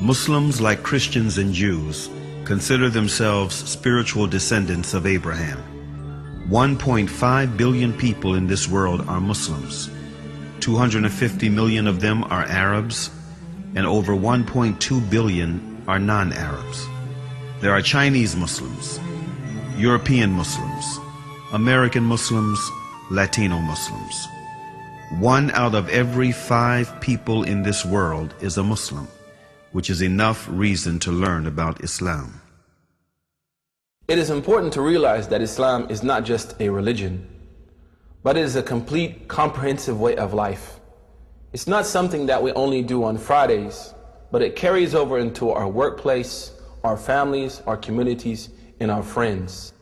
Muslims, like Christians and Jews, consider themselves spiritual descendants of Abraham. 1.5 billion people in this world are Muslims. 250 million of them are Arabs, and over 1.2 billion are non-Arabs. There are Chinese Muslims, European Muslims, American Muslims, Latino Muslims. 1 out of every 5 people in this world is a Muslim, which is enough reason to learn about Islam. It is important to realize that Islam is not just a religion, but it is a complete, comprehensive way of life. It's not something that we only do on Fridays, but it carries over into our workplace, our families, our communities, and our friends.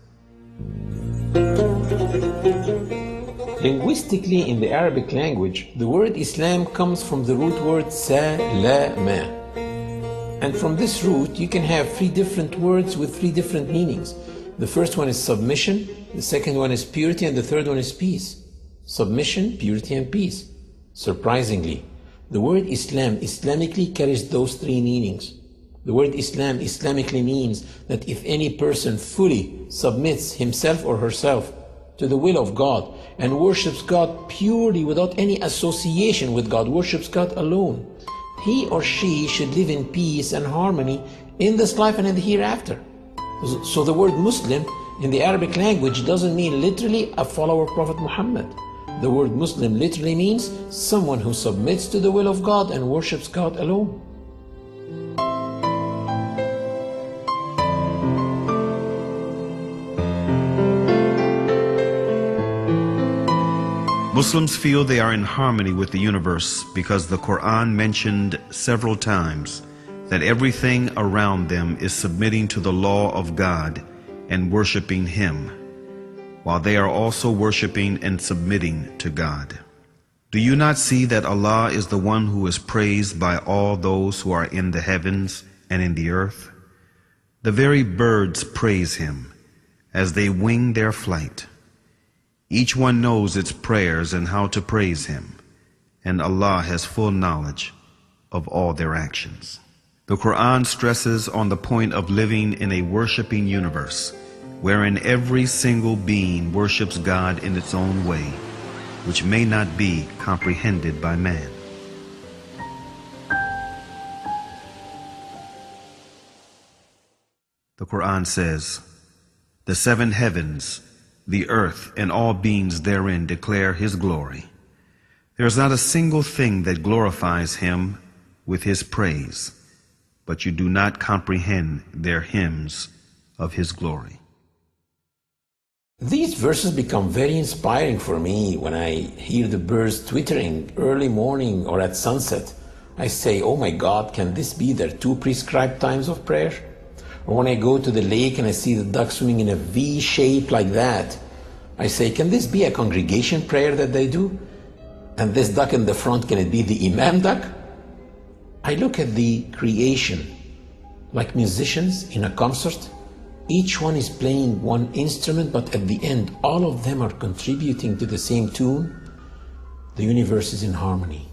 Linguistically, in the Arabic language, the word Islam comes from the root word salama. And from this root, you can have 3 different words with 3 different meanings. The first one is submission, the second one is purity, and the third one is peace. Submission, purity, and peace. Surprisingly, the word Islam Islamically carries those 3 meanings. The word Islam Islamically means that if any person fully submits himself or herself to the will of God and worships God purely without any association with God, worships God alone, he or she should live in peace and harmony in this life and in the hereafter. So the word Muslim in the Arabic language doesn't mean literally a follower of Prophet Muhammad. The word Muslim literally means someone who submits to the will of God and worships God alone. Muslims feel they are in harmony with the universe because the Quran mentioned several times that everything around them is submitting to the law of God and worshiping Him, while they are also worshiping and submitting to God. Do you not see that Allah is the one who is praised by all those who are in the heavens and in the earth? The very birds praise Him as they wing their flight. Each one knows its prayers and how to praise Him, and Allah has full knowledge of all their actions. The Quran stresses on the point of living in a worshiping universe, wherein every single being worships God in its own way, which may not be comprehended by man. The Quran says, "The 7 heavens, the earth, and all beings therein declare His glory. There is not a single thing that glorifies Him with His praise, but you do not comprehend their hymns of His glory." These verses become very inspiring for me when I hear the birds twittering early morning or at sunset. I say, oh my God, can this be their 2 prescribed times of prayer? Or when I go to the lake and I see the duck swimming in a V shape like that, I say, can this be a congregation prayer that they do? And this duck in the front, can it be the Imam duck? I look at the creation like musicians in a concert. Each one is playing one instrument, but at the end, all of them are contributing to the same tune. The universe is in harmony.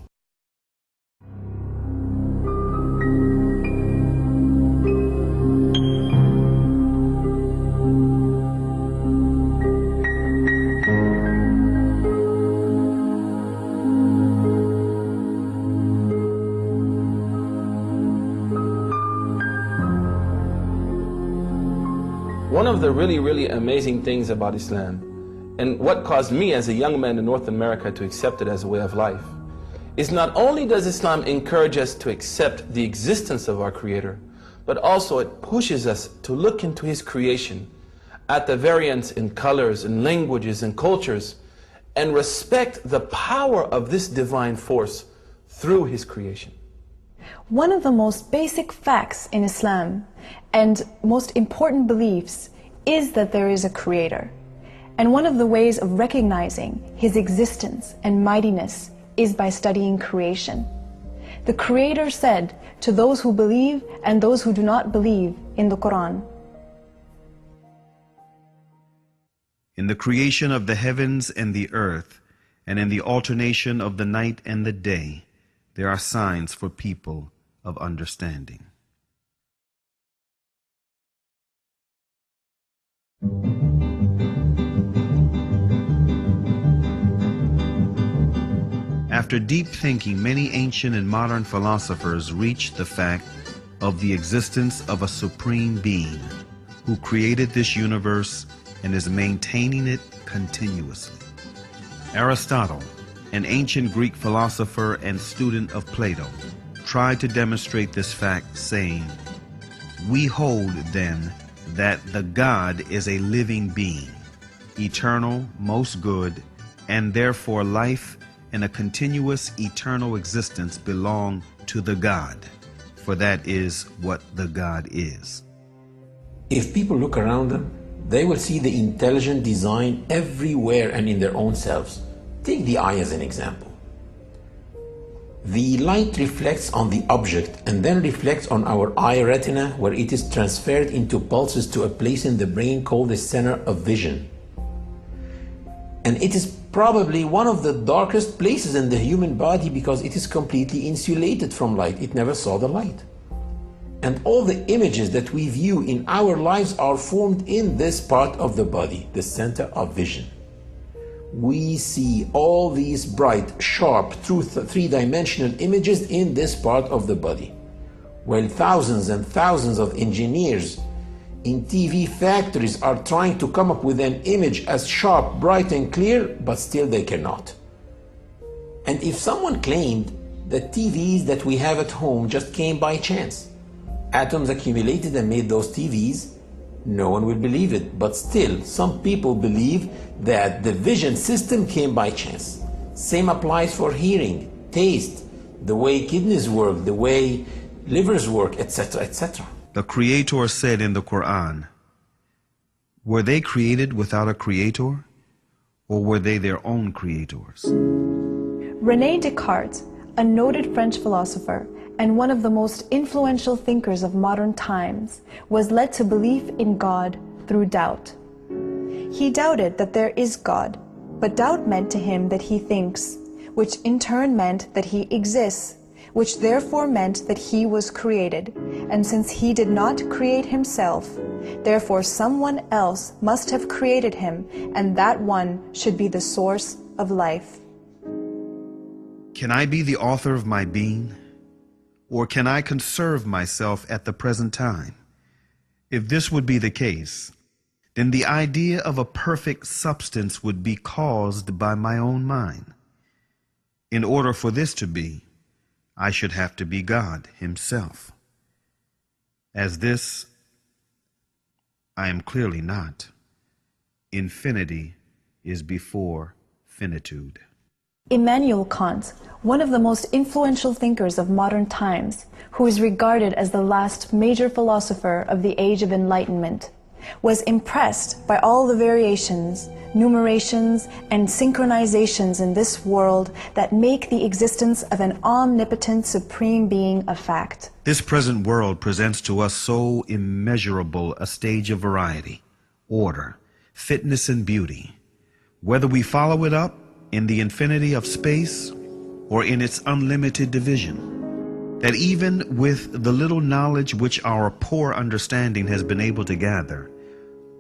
One of the really amazing things about Islam, and what caused me as a young man in North America to accept it as a way of life, is not only does Islam encourage us to accept the existence of our Creator, but also it pushes us to look into His creation, at the variance in colors and languages and cultures, and respect the power of this divine force through His creation. One of the most basic facts in Islam and most important beliefs is that there is a Creator. And one of the ways of recognizing His existence and mightiness is by studying creation. The Creator said to those who believe and those who do not believe in the Quran, "In the creation of the heavens and the earth, and in the alternation of the night and the day, there are signs for people of understanding." After deep thinking, many ancient and modern philosophers reached the fact of the existence of a supreme being who created this universe and is maintaining it continuously. Aristotle, an ancient Greek philosopher and student of Plato, tried to demonstrate this fact, saying, "We hold, then, that the God is a living being, eternal, most good, and therefore life and a continuous eternal existence belong to the God, for that is what the God is." If people look around them, they will see the intelligent design everywhere and in their own selves. Take the eye as an example. The light reflects on the object and then reflects on our eye retina, where it is transferred into pulses to a place in the brain called the center of vision. And it is probably one of the darkest places in the human body because it is completely insulated from light. It never saw the light. And all the images that we view in our lives are formed in this part of the body, the center of vision. We see all these bright, sharp, three-dimensional images in this part of the body, while thousands and thousands of engineers in TV factories are trying to come up with an image as sharp, bright, and clear, but still they cannot. And if someone claimed that TVs that we have at home just came by chance, atoms accumulated and made those TVs, no one will believe it. But still, some people believe that the vision system came by chance. Same applies for hearing, taste, the way kidneys work, the way livers work, etc., etc. The Creator said in the Quran, "Were they created without a creator, or were they their own creators?" René Descartes, a noted French philosopher and one of the most influential thinkers of modern times, was led to belief in God through doubt. He doubted that there is God, but doubt meant to him that he thinks, which in turn meant that he exists, which therefore meant that he was created. And since he did not create himself, therefore someone else must have created him, and that one should be the source of life. Can I be the author of my being? Or can I conserve myself at the present time? If this would be the case, then the idea of a perfect substance would be caused by my own mind. In order for this to be, I should have to be God himself. As this, I am clearly not. Infinity is before finitude. Immanuel Kant, one of the most influential thinkers of modern times, who is regarded as the last major philosopher of the Age of Enlightenment, was impressed by all the variations, numerations, and synchronizations in this world that make the existence of an omnipotent supreme being a fact. This present world presents to us so immeasurable a stage of variety, order, fitness, and beauty. Whether we follow it up in the infinity of space or in its unlimited division, that even with the little knowledge which our poor understanding has been able to gather,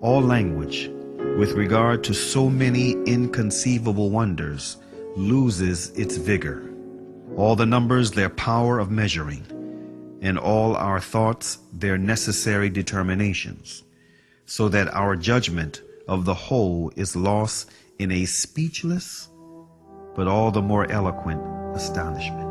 all language, with regard to so many inconceivable wonders, loses its vigor, all the numbers their power of measuring, and all our thoughts their necessary determinations, so that our judgment of the whole is lost in a speechless but all the more eloquent astonishment.